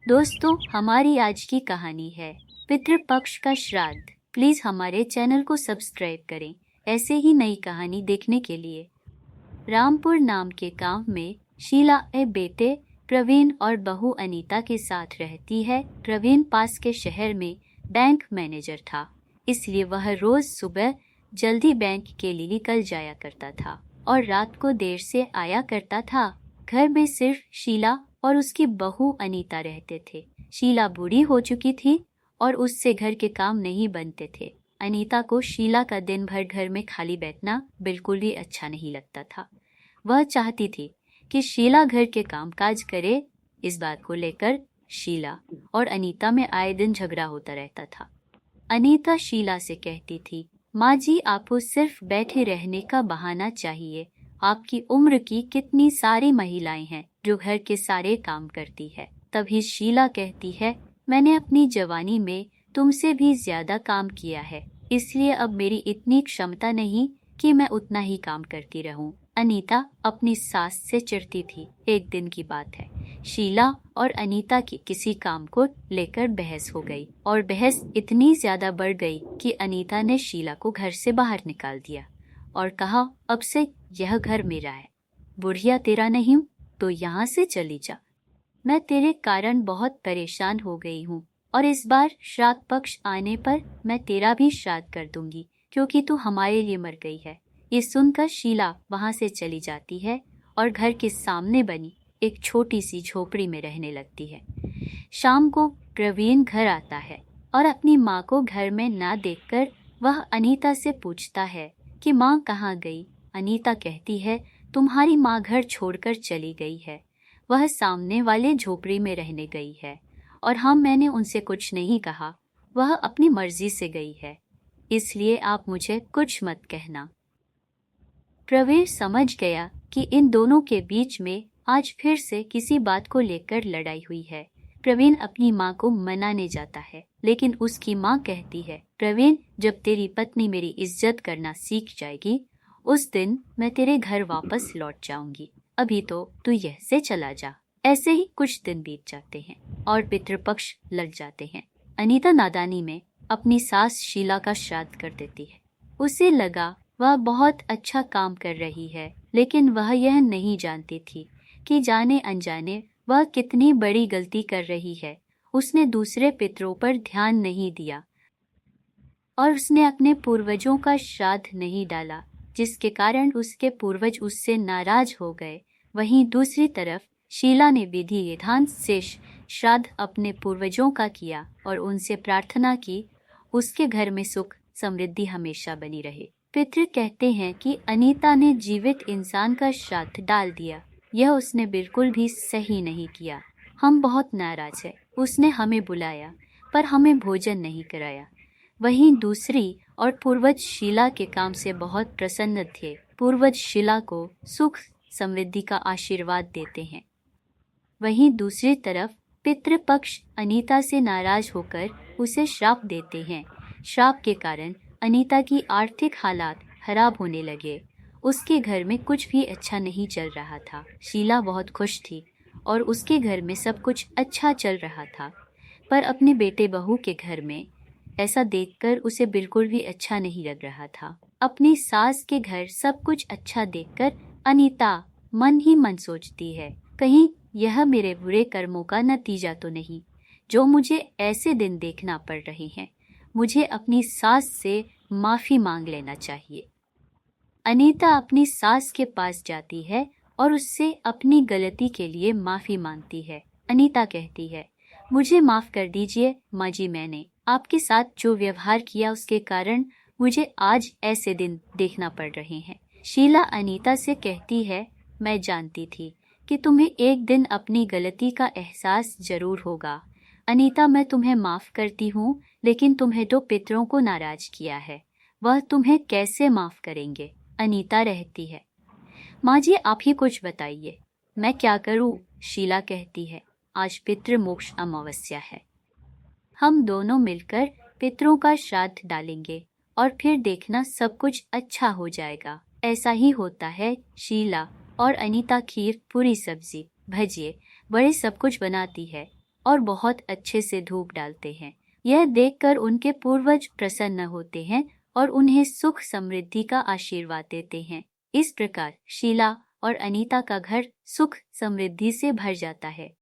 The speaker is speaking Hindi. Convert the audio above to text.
दोस्तों, हमारी आज की कहानी है पितृपक्ष का श्राद्ध। प्लीज हमारे चैनल को सब्सक्राइब करें ऐसे ही नई कहानी देखने के लिए। रामपुर नाम के गांव में शीला बेटे प्रवीण और बहू अनीता के साथ रहती है। प्रवीण पास के शहर में बैंक मैनेजर था, इसलिए वह रोज सुबह जल्दी बैंक के लिए निकल जाया करता था और रात को देर से आया करता था। घर में सिर्फ शीला और उसकी बहू अनीता रहते थे। शीला बूढ़ी हो चुकी थी और उससे घर के काम नहीं बनते थे। अनीता को शीला का दिन भर घर में खाली बैठना बिल्कुल भी अच्छा नहीं लगता था। वह चाहती थी कि शीला घर के काम काज करे। इस बात को लेकर शीला और अनीता में आए दिन झगड़ा होता रहता था। अनीता शीला से कहती थी, माँ जी, आपको सिर्फ बैठे रहने का बहाना चाहिए। आपकी उम्र की कितनी सारी महिलाएं हैं जो घर के सारे काम करती है। तभी शीला कहती है, मैंने अपनी जवानी में तुमसे भी ज्यादा काम किया है, इसलिए अब मेरी इतनी क्षमता नहीं कि मैं उतना ही काम करती रहूं। अनीता अपनी सास से चिढ़ती थी। एक दिन की बात है, शीला और अनीता की किसी काम को लेकर बहस हो गई और बहस इतनी ज्यादा बढ़ गई कि अनीता ने शीला को घर से बाहर निकाल दिया और कहा, अब से यह घर मेरा है। बुढ़िया तेरा नहीं हूँ तो यहाँ से चली जा। मैं तेरे कारण बहुत परेशान हो गई हूँ और इस बार श्राद्ध पक्ष आने पर मैं तेरा भी श्राद्ध कर दूंगी, क्योंकि तू हमारे लिए मर गई है। ये सुनकर शीला वहाँ से चली जाती है और घर के सामने बनी एक छोटी सी झोपड़ी में रहने लगती है। शाम को प्रवीण घर आता है और अपनी माँ को घर में ना देखकर वह अनीता से पूछता है कि माँ कहाँ गई। अनीता कहती है, तुम्हारी माँ घर छोड़कर चली गई है। वह सामने वाले झोपड़ी में रहने गई है और मैंने उनसे कुछ नहीं कहा। वह अपनी मर्जी से गई है, इसलिए आप मुझे कुछ मत कहना। प्रवीण समझ गया कि इन दोनों के बीच में आज फिर से किसी बात को लेकर लड़ाई हुई है। प्रवीण अपनी माँ को मनाने जाता है, लेकिन उसकी माँ कहती है, प्रवीण, जब तेरी पत्नी मेरी इज्जत करना सीख जाएगी उस दिन मैं तेरे घर वापस लौट जाऊंगी। अभी तो तू यह से चला जा। ऐसे ही कुछ दिन बीत जाते हैं और पितृपक्ष लग जाते हैं। अनीता नादानी में अपनी सास शीला का श्राद्ध कर देती है। उसे लगा वह बहुत अच्छा काम कर रही है, लेकिन वह यह नहीं जानती थी कि जाने अनजाने वह कितनी बड़ी गलती कर रही है। उसने दूसरे पितरों पर ध्यान नहीं दिया और उसने अपने पूर्वजों का श्राद्ध नहीं डाला, जिसके कारण उसके पूर्वज उससे नाराज हो गए। वहीं दूसरी तरफ शीला ने विधि विधान से श्राद्ध अपने पूर्वजों का किया और उनसे प्रार्थना की उसके घर में सुख समृद्धि हमेशा बनी रहे। पितृ कहते हैं कि अनीता ने जीवित इंसान का श्राद्ध डाल दिया। यह उसने बिल्कुल भी सही नहीं किया। हम बहुत नाराज हैं। उसने हमें बुलाया पर हमें भोजन नहीं कराया। वहीं दूसरी और पूर्वज शीला के काम से बहुत प्रसन्न थे। पूर्वज शीला को सुख समृद्धि का आशीर्वाद देते हैं। वहीं दूसरी तरफ पितृपक्ष अनीता से नाराज होकर उसे श्राप देते हैं। श्राप के कारण अनीता की आर्थिक हालात खराब होने लगे। उसके घर में कुछ भी अच्छा नहीं चल रहा था। शीला बहुत खुश थी और उसके घर में सब कुछ अच्छा चल रहा था, पर अपने बेटे बहू के घर में ऐसा देखकर उसे बिल्कुल भी अच्छा नहीं लग रहा था। अपनी सास के घर सब कुछ अच्छा देखकर अनीता मन ही मन सोचती है, कहीं यह मेरे बुरे कर्मों का नतीजा तो नहीं जो मुझे ऐसे दिन देखना पड़ रहे हैं। मुझे अपनी सास से माफी मांग लेना चाहिए। अनीता अपनी सास के पास जाती है और उससे अपनी गलती के लिए माफी मांगती है। अनीता कहती है, मुझे माफ कर दीजिए माँ जी, मैंने आपके साथ जो व्यवहार किया उसके कारण मुझे आज ऐसे दिन देखना पड़ रहे हैं। शीला अनीता से कहती है, मैं जानती थी कि तुम्हें एक दिन अपनी गलती का एहसास जरूर होगा। अनीता, मैं तुम्हें माफ करती हूँ, लेकिन तुम्हें तो पितरों को नाराज किया है, वह तुम्हें कैसे माफ करेंगे। अनीता रहती है, माँ जी आप ही कुछ बताइए, मैं क्या करूँ। शीला कहती है, आज पितृ मोक्ष अमावस्या है, हम दोनों मिलकर पितरों का श्राद्ध डालेंगे और फिर देखना सब कुछ अच्छा हो जाएगा। ऐसा ही होता है। शीला और अनीता खीर, पूरी सब्जी, भजिए, बड़े सब कुछ बनाती है और बहुत अच्छे से धूप डालते हैं। यह देखकर उनके पूर्वज प्रसन्न होते हैं और उन्हें सुख समृद्धि का आशीर्वाद देते हैं। इस प्रकार शीला और अनीता का घर सुख समृद्धि से भर जाता है।